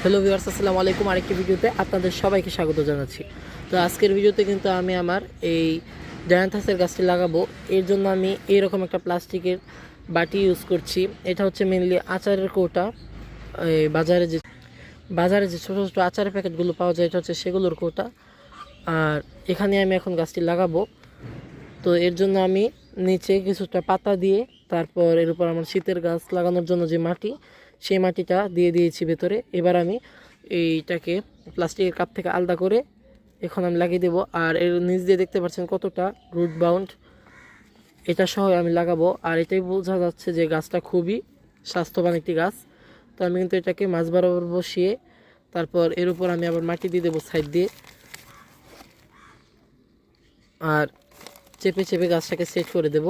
Hello viewers, আসসালামু আলাইকুম। আরেকটি ভিডিওতে আপনাদের সবাইকে স্বাগত জানাচ্ছি। তো আজকের ভিডিওতে কিন্তু আমি আমার এই ডায়ান্থাসের গাছটি লাগাবো। এর জন্য আমি এইরকম একটা প্লাস্টিকের বাটি ইউজ করছি। এটা হচ্ছে মেনলি আচারের কৌটা। এই বাজারে যে ছোটো ছোটো আচারের প্যাকেটগুলো পাওয়া যায়, এটা হচ্ছে সেগুলোর কৌটা। আর এখানে আমি এখন গাছটি লাগাবো। তো এর জন্য আমি নিচে কিছুটা পাতা দিয়ে, তারপর এর উপর আমার শীতের গাছ লাগানোর জন্য যে মাটি, সেই মাটিটা দিয়ে দিয়েছি ভেতরে। এবার আমি এইটাকে প্লাস্টিকের কাপ থেকে আলাদা করে এখন আমি লাগিয়ে দেবো। আর এর নিচ দিয়ে দেখতে পাচ্ছেন কতটা রুট বাউন্ড, এটা সহ আমি লাগাবো। আর এটাই বোঝা যাচ্ছে যে গাছটা খুবই স্বাস্থ্যবান একটি গাছ। তো আমি কিন্তু এটাকে মাঝ বরাবর বসিয়ে তারপর এর উপর আমি আবার মাটি দিয়ে দেবো সাইড দিয়ে। আর চেপে চেপে গাছটাকে সেট করে দেব।